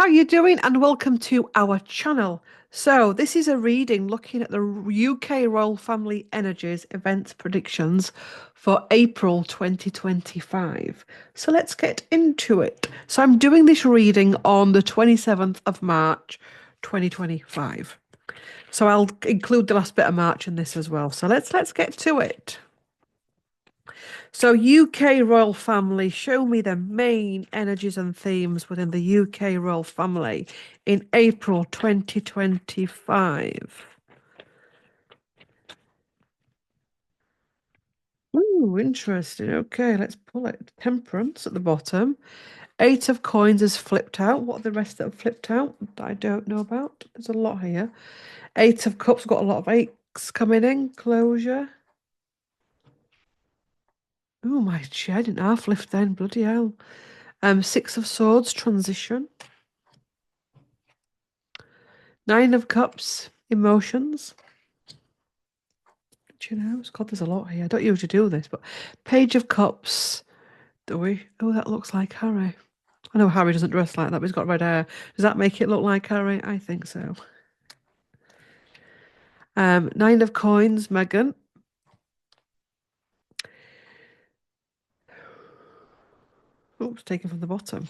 how you doing? And welcome to our channel. So this is a reading looking at the UK royal family energies events predictions for April 2025. So let's get into it. So I'm doing this reading on the 27th of March 2025. So I'll include the last bit of March in this as well. So let's get to it. So, UK royal family, show me the main energies and themes within the UK royal family in April 2025. Ooh, interesting. Okay, let's pull it. Temperance at the bottom. Eight of coins is flipped out. What are the rest that have flipped out? I don't know about. There's a lot here. Eight of cups, got a lot of eights coming in. Closure. Oh, my chair didn't half lift then. Bloody hell. Six of swords, transition. Nine of Cups, emotions. Do you know? God, there's a lot here. I don't usually do this, but Page of Cups. Do we? Oh, that looks like Harry. I know Harry doesn't dress like that, but he's got red hair. Does that make it look like Harry? I think so. Nine of Coins, Meghan. Oops, taken from the bottom.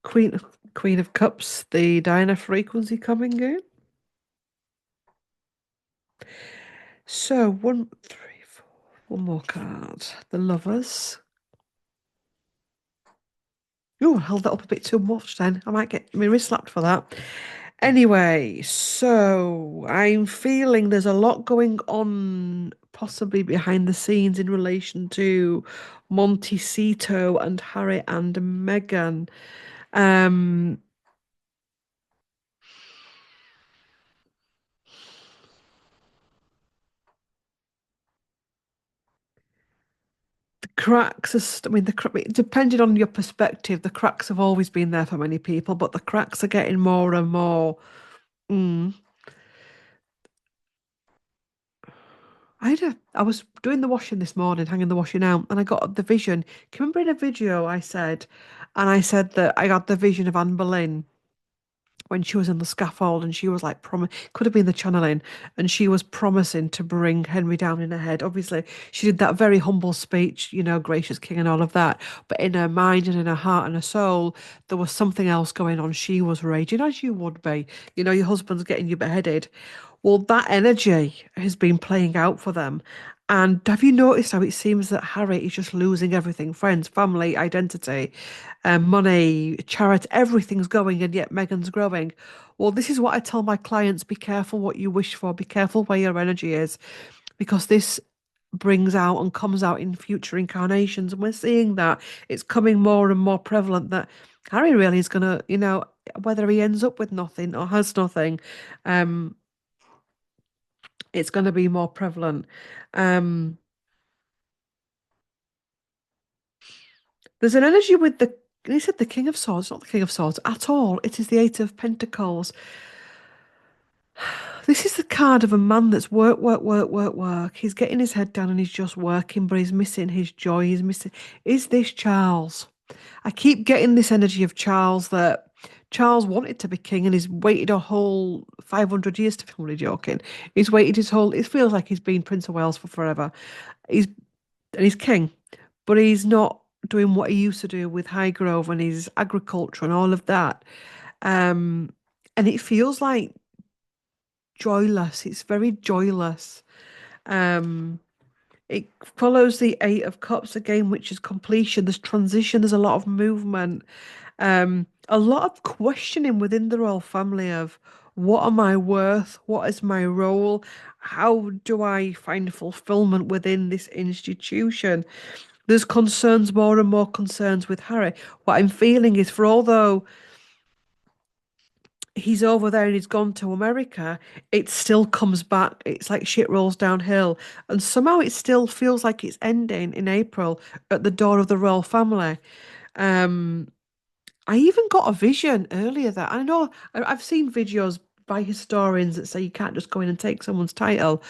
Queen, Queen of Cups, the Diana frequency coming in. So one, three, four. One more card. The Lovers. Oh, I held that up a bit too much then. I might get my wrist slapped for that. Anyway, so I'm feeling there's a lot going on possibly behind the scenes in relation to Montecito and Harry and Meghan. Um, the cracks, I mean, depending on your perspective, the cracks have always been there for many people, but the cracks are getting more and more. Mm. I was doing the washing this morning, hanging the washing out, and I got the vision. Can you remember in a video I said that I got the vision of Anne Boleyn when she was in the scaffold and she was like could have been the channeling, and she was promising to bring Henry down in her head. Obviously, she did that very humble speech, gracious king and all of that. But in her mind and in her heart and her soul, there was something else going on. She was raging, as you would be. Your husband's getting you beheaded. Well, that energy has been playing out for them. And have you noticed how it seems that Harry is just losing everything? Friends, family, identity, money, charity, everything's going, and yet Meghan's growing. Well, this is what I tell my clients: be careful what you wish for, be careful where your energy is, because this brings out and comes out in future incarnations. And we're seeing that it's coming more and more prevalent that Harry really is going to, whether he ends up with nothing or has nothing, um, it's going to be more prevalent. Um, there's an energy with he said the King of Swords, not the King of Swords at all. It is the Eight of Pentacles. This is the card of a man that's work, work, work, work, work. He's getting his head down and he's just working, but he's missing his joy. He's missing. Is this Charles? I keep getting this energy of Charles that Charles wanted to be king and he's waited a whole 500 years to be only joking. He's waited his whole, it feels like he's been Prince of Wales for forever. He's and he's king, but he's not doing what he used to do with Highgrove and his agriculture and all of that. Um, and it feels like joyless. It's very joyless. Um, it follows the Eight of Cups again, which is completion. There's transition. There's a lot of movement. A lot of questioning within the royal family of what am I worth? What is my role? How do I find fulfillment within this institution? There's concerns, more and more concerns with Harry. What I'm feeling is for although he's over there and he's gone to America, it still comes back. It's like shit rolls downhill. And somehow it still feels like it's ending in April at the door of the royal family. Um, I even got a vision earlier that I know I've seen videos by historians that say you can't just go in and take someone's title,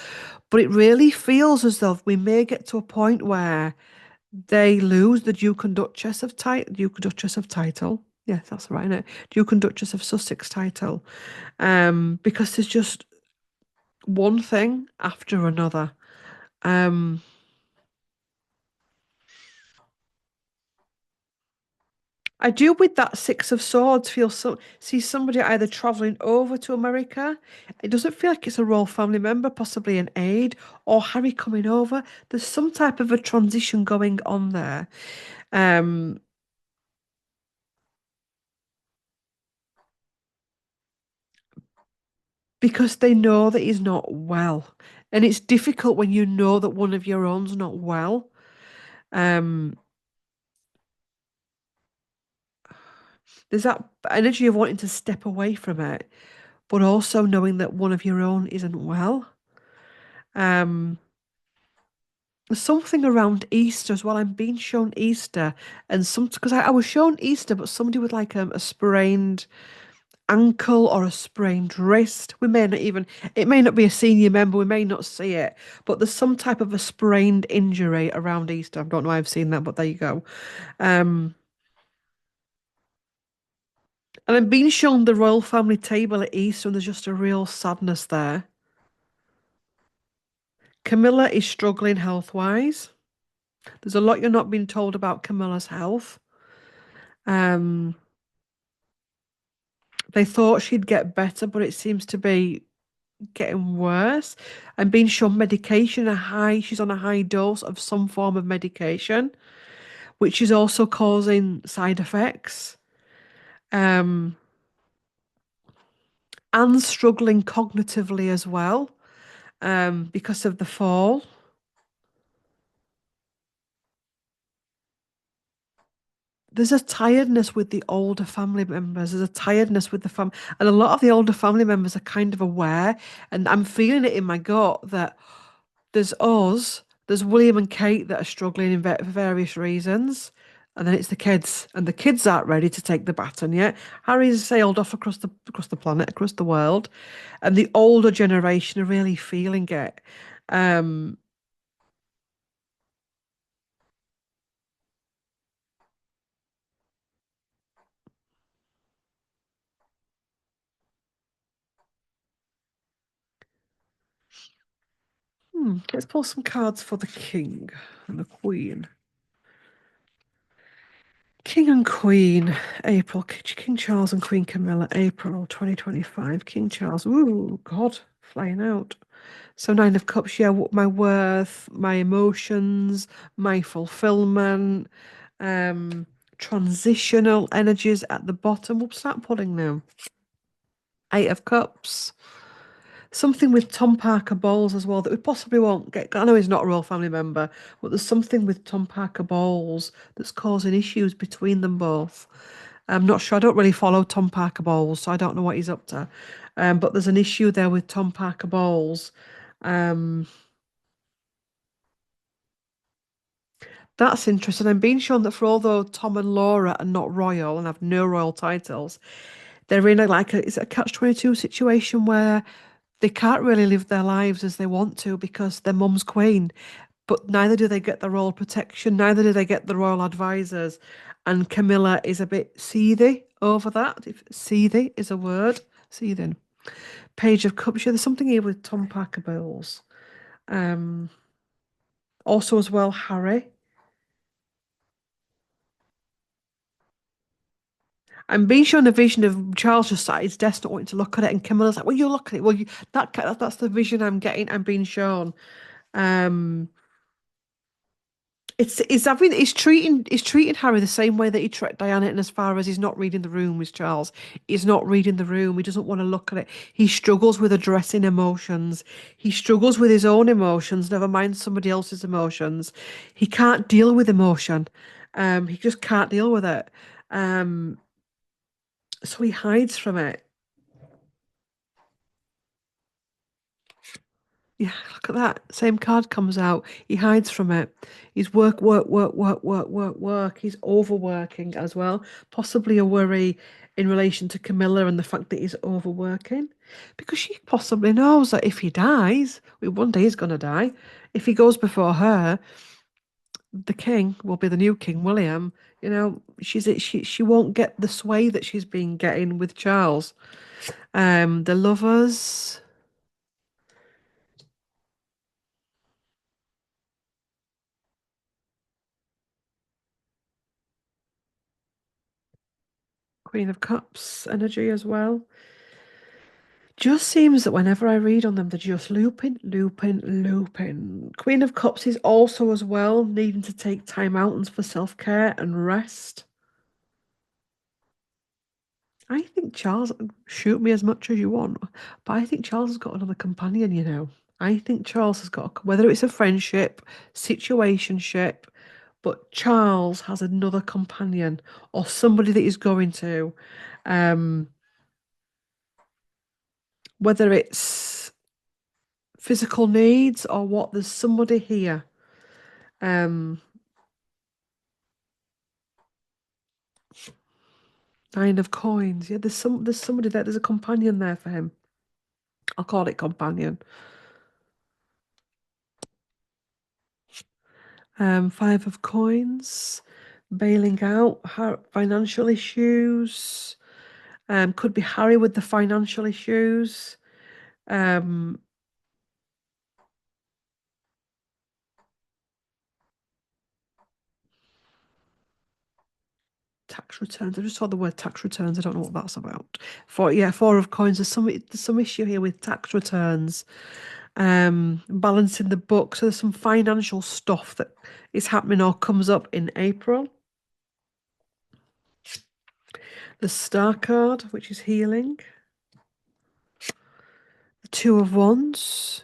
but it really feels as though we may get to a point where they lose the Duke and Duchess of title. Yes, that's right, isn't it? Duke and Duchess of Sussex title. Because there's just one thing after another. Um, I do with that Six of Swords feel see somebody either traveling over to America. It doesn't feel like it's a royal family member, possibly an aide, or Harry coming over. There's some type of a transition going on there. Um, because they know that he's not well. And it's difficult when you know that one of your own's not well. Um, there's that energy of wanting to step away from it, but also knowing that one of your own isn't well. Um, there's something around Easter as well. I'm being shown Easter, and some because I was shown Easter, but somebody with like a sprained ankle or a sprained wrist. We may not even, it may not be a senior member, we may not see it, but there's some type of a sprained injury around Easter. I don't know why I've seen that, but there you go. Um, and I'm being shown the royal family table at Easter, and there's just a real sadness there. Camilla is struggling health-wise. There's a lot you're not being told about Camilla's health. Um, they thought she'd get better, but it seems to be getting worse. I'm being shown medication, she's on a high dose of some form of medication, which is also causing side effects. Um, Anne's struggling cognitively as well, because of the fall. There's a tiredness with the older family members. There's a tiredness with the and a lot of the older family members are kind of aware, and I'm feeling it in my gut that there's us, there's William and Kate that are struggling for various reasons, and then it's the kids, and the kids aren't ready to take the baton yet. Harry's sailed off across the planet, across the world, and the older generation are really feeling it. Um, let's pull some cards for the king and the queen. King and Queen, April. King Charles and Queen Camilla, April 2025. King Charles, ooh, God, flying out. So Nine of Cups, yeah, my worth, my emotions, my fulfillment, transitional energies at the bottom. We'll start pulling now. Eight of Cups. Something with Tom Parker Bowles as well that we possibly won't get. I know he's not a royal family member, but there's something with Tom Parker Bowles that's causing issues between them both. I'm not sure. I don't really follow Tom Parker Bowles, so I don't know what he's up to. But there's an issue there with Tom Parker Bowles. Um, that's interesting. I'm being shown that for although Tom and Laura are not royal and have no royal titles, they're in it's a catch-22 situation where they can't really live their lives as they want to because their mum's queen, but neither do they get the royal protection, neither do they get the royal advisors. And Camilla is a bit seethy over that, if seethy is a word, seething. Page of Cups. Yeah, there's something here with Tom Parker Bowles. Um, Also as well, Harry. I'm being shown a vision of Charles just at his desk not wanting to look at it, and Camilla's like, "Well, you look at it. Well, that's the vision I'm getting. I'm being shown." Um, it's I mean it's treating Harry the same way that he treated Diana, and as far as he's not reading the room with Charles, he's not reading the room. He doesn't want to look at it. He struggles with addressing emotions. He struggles with his own emotions, never mind somebody else's emotions. He can't deal with emotion. He just can't deal with it. Um, so he hides from it. Yeah, look at that. Same card comes out. He hides from it. He's work, work, work, work, work, work, work. He's overworking as well. Possibly a worry in relation to Camilla and the fact that he's overworking. Because she possibly knows that if he dies, well, one day he's going to die. If he goes before her, the king will be the new King William. You know, she won't get the sway that she's been getting with Charles. The lovers, Queen of Cups energy as well. Just seems that whenever I read on them, they're just looping, looping, looping. Queen of Cups is also as well needing to take time out and for self-care and rest. I think Charles, shoot me as much as you want, but I think Charles has got another companion, you know. I think Charles has got, whether it's a friendship, situationship, but Charles has another companion or somebody that he's going to. Um, whether it's physical needs or what, there's somebody here. Um, Nine of coins. Yeah, there's somebody there. There's a companion there for him. I'll call it companion. Five of coins, bailing out, financial issues. Could be Harry with the financial issues. Um, Tax returns. I just saw the word tax returns. I don't know what that's about. Four of coins. There's some issue here with tax returns. Balancing the books. So there's some financial stuff that is happening or comes up in April. The Star card, which is healing. The Two of Wands,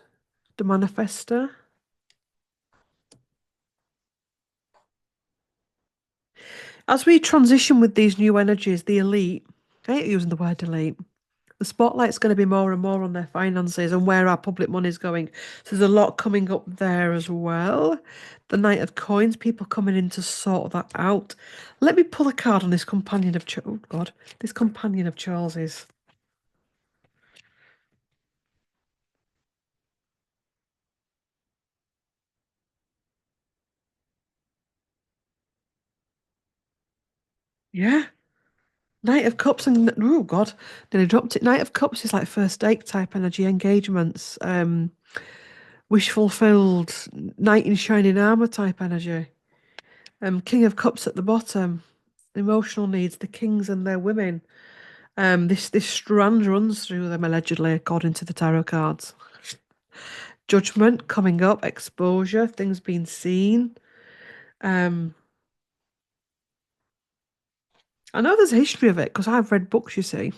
the Manifester. As we transition with these new energies, the elite, I hate using the word elite, the spotlight's going to be more and more on their finances and where our public money is going. So there's a lot coming up there as well. The Knight of Coins, people coming in to sort that out. Let me pull a card on this companion of oh God, this companion of Charles's. Yeah. Knight of Cups and oh God, nearly dropped it. Knight of Cups is like first date type energy, engagements, wish fulfilled, knight in shining armor type energy. King of Cups at the bottom, emotional needs, the kings and their women. This strand runs through them allegedly, according to the tarot cards. Judgment coming up, exposure, things being seen. Um, I know there's a history of it because I've read books, you see.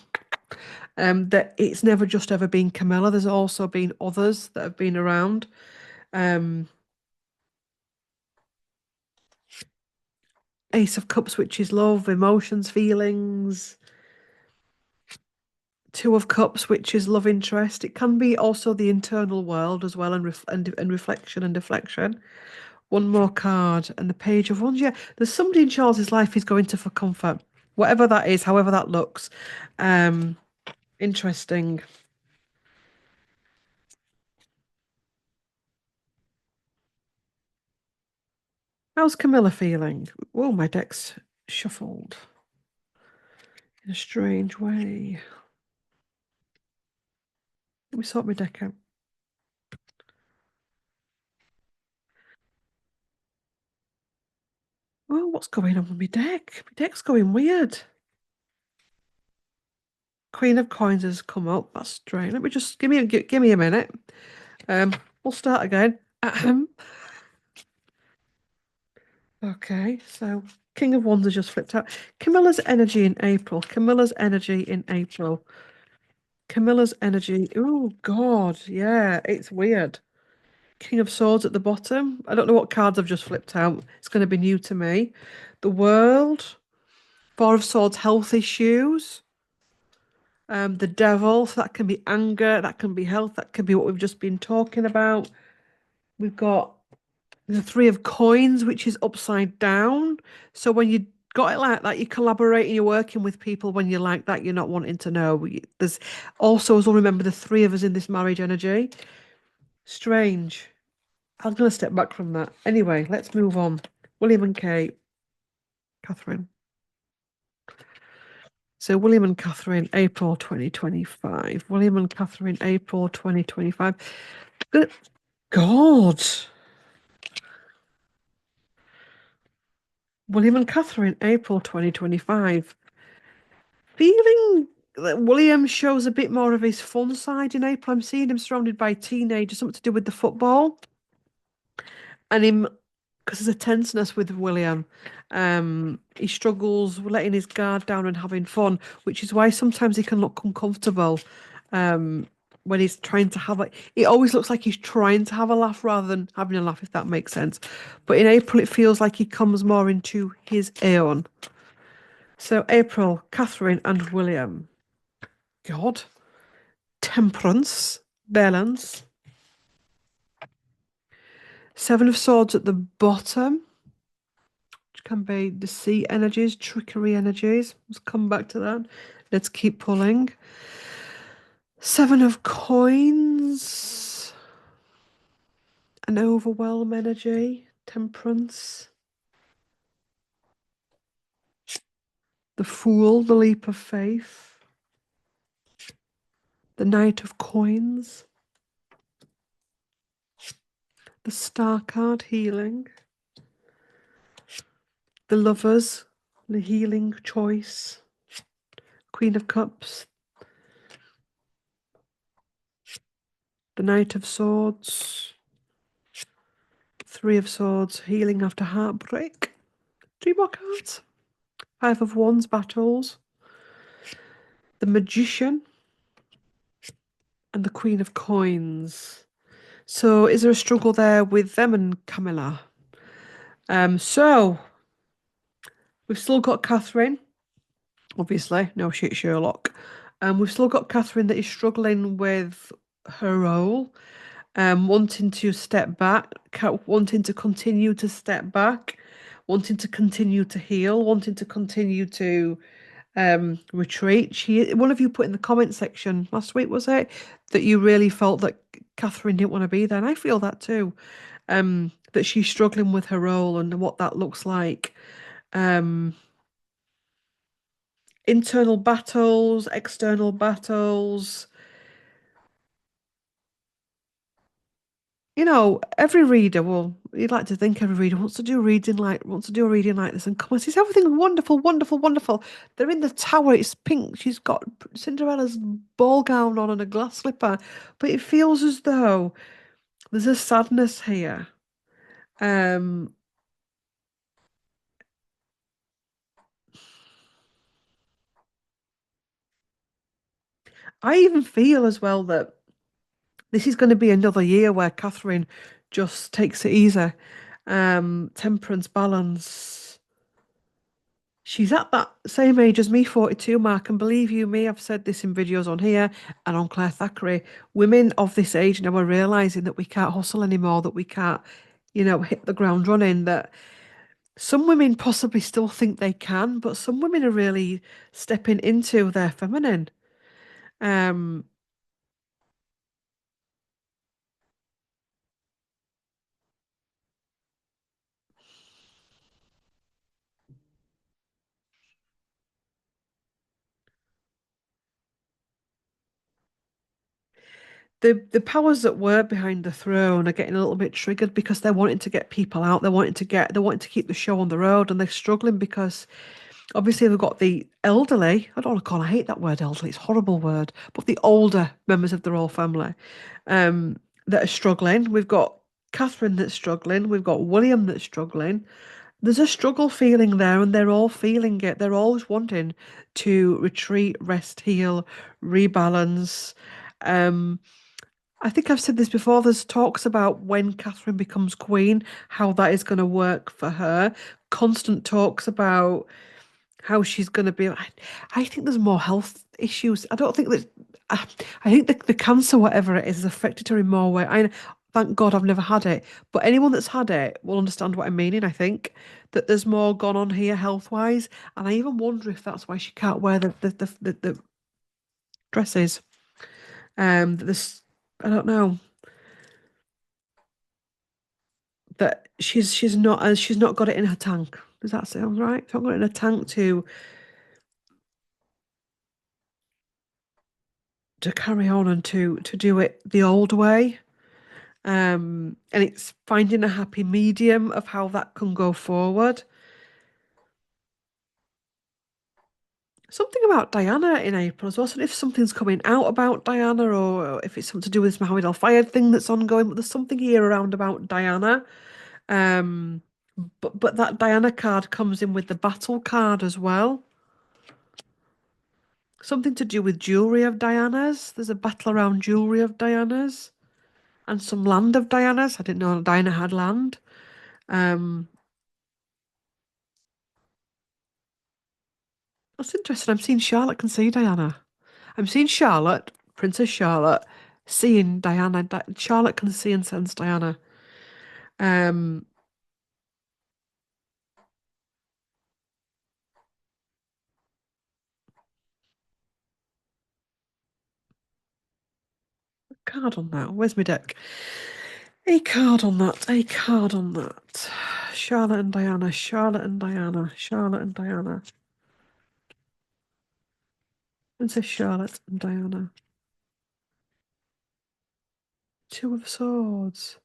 That it's never just ever been Camilla. There's also been others that have been around. Um, Ace of Cups, which is love, emotions, feelings. Two of Cups, which is love interest. It can be also the internal world as well, and reflection and deflection. One more card, and the Page of Wands. Yeah, there's somebody in Charles's life he's going to for comfort, whatever that is, however that looks. Um, Interesting. How's Camilla feeling? Oh, my deck's shuffled in a strange way. Let me sort my deck out. Oh, what's going on with my deck? My deck's going weird. Queen of Coins has come up. That's strange. Let me just give me a minute. We'll start again. Ahem. Okay, so King of Wands has just flipped out. Camilla's energy in April. Camilla's energy in April. Camilla's energy. Oh God, yeah, it's weird. King of Swords at the bottom. I don't know what cards I've just flipped out. It's going to be new to me. The World. Four of Swords, health issues. The Devil. So that can be anger. That can be health. That can be what we've just been talking about. We've got the Three of Coins, which is upside down. So when you got it like that, you're collaborating, you're working with people when you're like that, you're not wanting to know. There's also, as well, remember the three of us in this marriage energy. Strange. I'm going to step back from that. Anyway, let's move on. William and Kate. Catherine. So William and Catherine, April 2025. William and Catherine, April 2025. Good God. William and Catherine, April 2025. Feeling that William shows a bit more of his fun side in April. I'm seeing him surrounded by teenagers, something to do with the football. And him, because there's a tenseness with William. He struggles with letting his guard down and having fun, which is why sometimes he can look uncomfortable. Um, when he's trying to have like, it always looks like he's trying to have a laugh rather than having a laugh, if that makes sense. But in April, it feels like he comes more into his own. So April, Catherine, and William. God, temperance, balance. Seven of Swords at the bottom, which can be deceit energies, trickery energies. Let's come back to that. Let's keep pulling. Seven of Coins, an overwhelm energy, temperance. The Fool, the leap of faith. The Knight of Coins. The Star card, healing. The Lovers, the healing choice. Queen of Cups. The Knight of Swords. Three of Swords, healing after heartbreak. Three more cards. Five of Wands, battles. The Magician. And the Queen of Coins. So is there a struggle there with them and Camilla? So we've still got Catherine, obviously, no shit Sherlock. We've still got Catherine that is struggling with her role, wanting to step back, wanting to continue to step back, wanting to continue to heal, wanting to continue to retreat. One of you put in the comment section last week, was it, that you really felt that Catherine didn't want to be there, and I feel that too. That she's struggling with her role and what that looks like. Um, internal battles, external battles. Every reader will. You'd like to think every reader wants to do a reading like this and come and says everything wonderful, wonderful, wonderful. They're in the tower. It's pink. She's got Cinderella's ball gown on and a glass slipper, but it feels as though there's a sadness here. Um, I even feel as well that this is going to be another year where Catherine just takes it easy. Temperance, balance. She's at that same age as me, 42, Mark, and believe you me, I've said this in videos on here and on Claire Thackeray. Women of this age now are realizing that we can't hustle anymore, that we can't, hit the ground running, that some women possibly still think they can, but some women are really stepping into their feminine. Um, the powers that were behind the throne are getting a little bit triggered because they're wanting to get people out. They're wanting to keep the show on the road, and they're struggling because obviously they've got the elderly. I don't want to call. I hate that word elderly. It's a horrible word. But the older members of the royal family, that are struggling. We've got Catherine that's struggling. We've got William that's struggling. There's a struggle feeling there, and they're all feeling it. They're always wanting to retreat, rest, heal, rebalance. Um, I think I've said this before. There's talks about when Catherine becomes queen, how that is going to work for her. Constant talks about how she's going to be. I think there's more health issues. I don't think that. I think the cancer, whatever it is, has affected her in more way. Thank God I've never had it, but anyone that's had it will understand what I'm meaning. I think that there's more gone on here health wise, and I even wonder if that's why she can't wear the dresses. This I don't know that she's not got it in her tank. Does that sound right? So I'm going in a tank to carry on and to do it the old way. And it's finding a happy medium of how that can go forward. Something about Diana in April as well. So if something's coming out about Diana, or if it's something to do with this Mohammed Al Fayed thing that's ongoing, but there's something here around about Diana. Um, but that Diana card comes in with the battle card as well. Something to do with jewelry of Diana's. There's a battle around jewelry of Diana's and some land of Diana's. I didn't know Diana had land. Um, that's interesting. I'm seeing Charlotte can see Diana. I'm seeing Charlotte, Princess Charlotte, seeing Diana. Charlotte can see and sense Diana. Um, card on that. Where's my deck? A card on that. A card on that. Charlotte and Diana. Charlotte and Diana. Charlotte and Diana. Princess Charlotte and Diana. Two of Swords.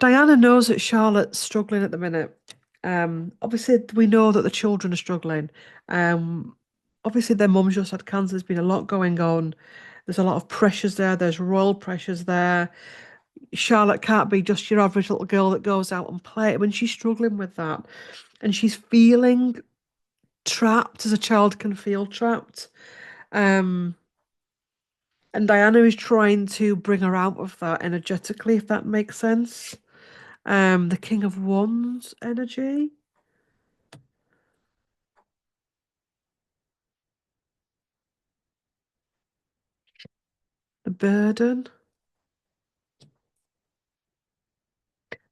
Diana knows that Charlotte's struggling at the minute. Obviously, we know that the children are struggling. Um, Obviously, their mum's just had cancer. There's been a lot going on. There's a lot of pressures there. There's royal pressures there. Charlotte can't be just your average little girl that goes out and play. When she's struggling with that, and she's feeling trapped, as a child can feel trapped. Um, and Diana is trying to bring her out of that energetically, if that makes sense. The King of Wands energy, the burden.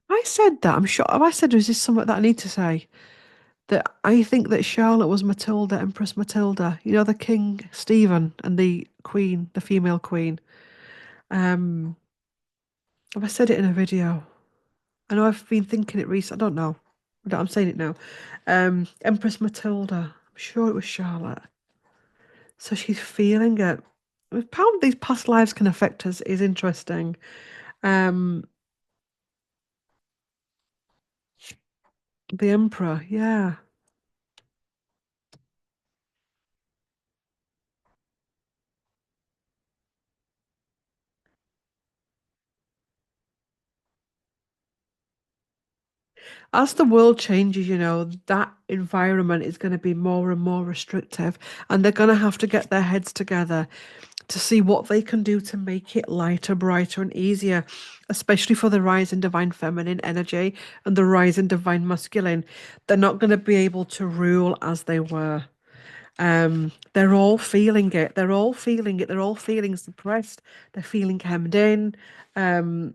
I said that. I'm sure. Have I said, or is this something that I need to say? That I think that Charlotte was Matilda, Empress Matilda. You know, the King Stephen and the Queen, the female Queen. Um, have I said it in a video? I know I've been thinking it recently. I don't know. I'm saying it now. Empress Matilda. I'm sure it was Charlotte. So she's feeling it. How these past lives can affect us is interesting. Um, the Emperor, yeah. As the world changes, that environment is going to be more and more restrictive, and they're going to have to get their heads together to see what they can do to make it lighter, brighter, and easier, especially for the rise in divine feminine energy and the rise in divine masculine. They're not going to be able to rule as they were. They're all feeling it. They're all feeling it. They're all feeling suppressed. They're feeling hemmed in. Um,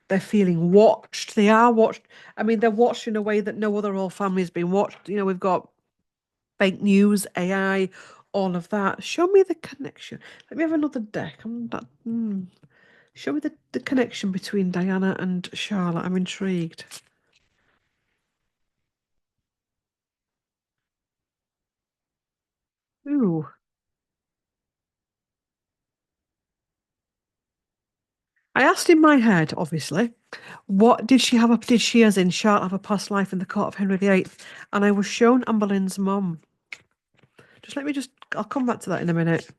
they're feeling watched. They are watched. I mean, they're watched in a way that no other royal family has been watched. We've got fake news, AI, all of that. Show me the connection. Let me have another deck. I'm not, Show me the connection between Diana and Charlotte. I'm intrigued. Ooh. I asked in my head, obviously, what did she, as in Charlotte, have a past life in the court of Henry VIII? And I was shown Anne Boleyn's mum. I'll come back to that in a minute.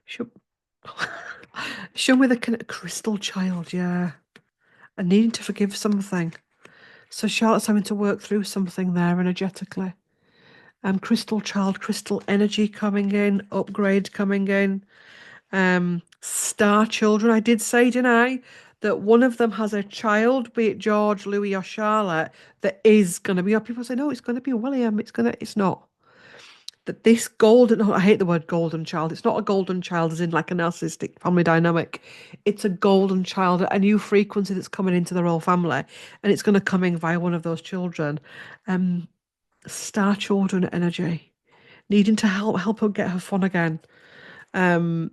Show, show me the crystal child, yeah. And needing to forgive something. So Charlotte's having to work through something there energetically. Crystal child, crystal energy coming in, upgrade coming in. Star children. I did say, didn't I, that one of them has a child, be it George, Louis, or Charlotte, that is going to be. People say, no, it's going to be William. It's not. That this golden, oh, I hate the word golden child. It's not a golden child as in like a narcissistic family dynamic. It's a golden child, a new frequency that's coming into the royal family, and it's going to come in via one of those children. Um, Star children energy, needing to help her get her fun again. Um,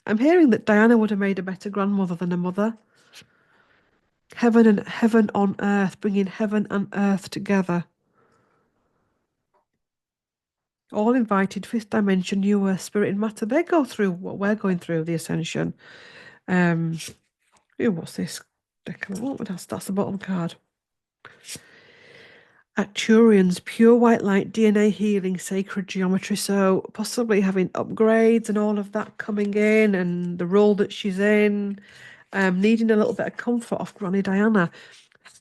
I'm hearing that Diana would have made a better grandmother than a mother. Heaven on earth, bringing heaven and earth together. All invited, fifth dimension, you earth, spirit and matter. They go through what we're going through, the ascension. Um, ooh, what's this? That's the bottom card. Acturians, pure white light, DNA healing, sacred geometry. So possibly having upgrades and all of that coming in, and the role that she's in, needing a little bit of comfort off Granny Diana.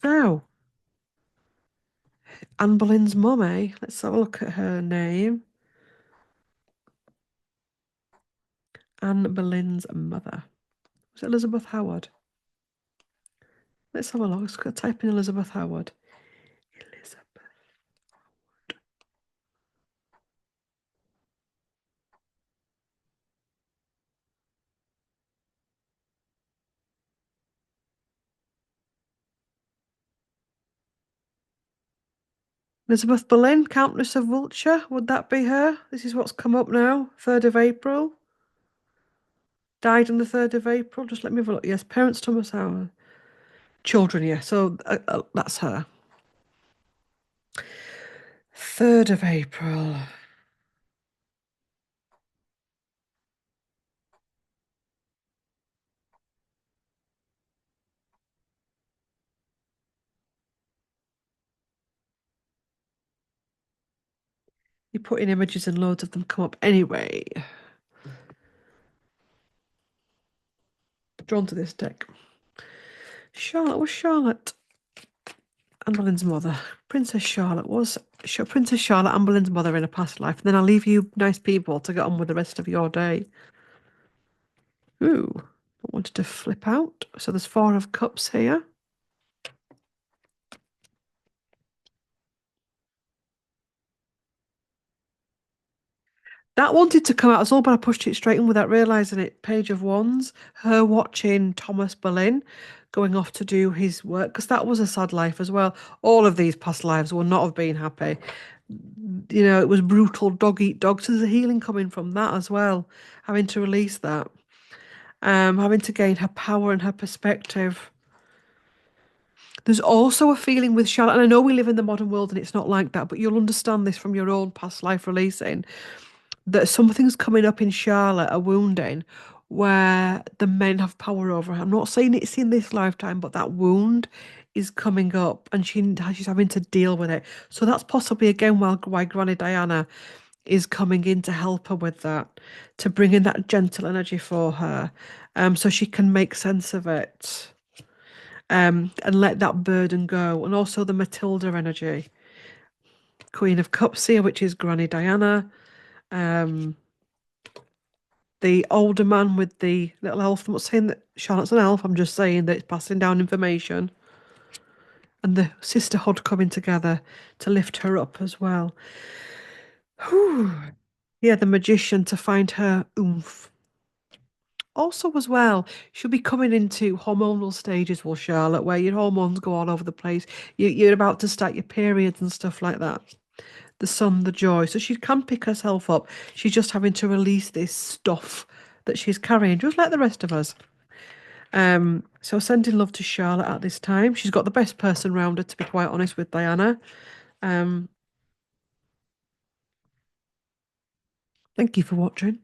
So, Anne Boleyn's mum, eh? Let's have a look at her name. Anne Boleyn's mother. Was it Elizabeth Howard? Let's have a look. Let's go type in Elizabeth Howard. Elizabeth Boleyn, Countess of Wiltshire. Would that be her? This is what's come up now. 3rd of April. Died on the 3rd of April. Just let me have a look. Yes, parents Thomas Howard. Children, yeah. So that's her. 3rd of April. You put in images and loads of them come up anyway. Drawn to this deck. Charlotte was Charlotte. Anne Boleyn's mother. Princess Charlotte was Princess Charlotte, Anne Boleyn's mother in a past life. And then I'll leave you nice people to get on with the rest of your day. Ooh, I wanted to flip out. So there's 4 of cups here. That wanted to come out as well, but I pushed it straight in without realising it. Page of Wands, her watching Thomas Boleyn going off to do his work, because that was a sad life as well. All of these past lives will not have been happy. You know, it was brutal dog eat dog. So there's a healing coming from that as well, having to release that, having to gain her power and her perspective. There's also a feeling with Charlotte, and I know we live in the modern world and it's not like that, but you'll understand this from your own past life releasing, that something's coming up in Charlotte, a wounding, where the men have power over her. I'm not saying it's in this lifetime, but that wound is coming up and she's having to deal with it. So that's possibly again why Granny Diana is coming in to help her with that, to bring in that gentle energy for her, so she can make sense of it, and let that burden go. And also the Matilda energy, Queen of Cups here, which is Granny Diana. The older man with the little elf. I'm not saying that Charlotte's an elf, I'm just saying that it's passing down information. And the sisterhood coming together to lift her up as well. Whew. Yeah, the magician to find her oomph. Also, as well, she'll be coming into hormonal stages, will Charlotte, where your hormones go all over the place. You're about to start your periods and stuff like that. The sun, the joy. So she can pick herself up. She's just having to release this stuff that she's carrying, just like the rest of us. So sending love to Charlotte at this time. She's got the best person round her, to be quite honest, with Diana. Thank you for watching.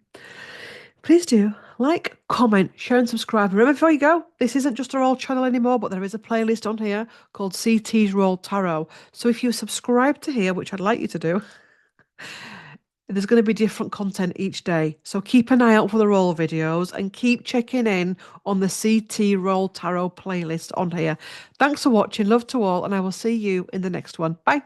Please do like, comment, share, and subscribe. Remember, before you go, this isn't just our old channel anymore, but there is a playlist on here called CT's Roll Tarot. So if you subscribe to here, which I'd like you to do, there's going to be different content each day. So keep an eye out for the roll videos and keep checking in on the CT Roll Tarot playlist on here. Thanks for watching. Love to all, and I will see you in the next one. Bye.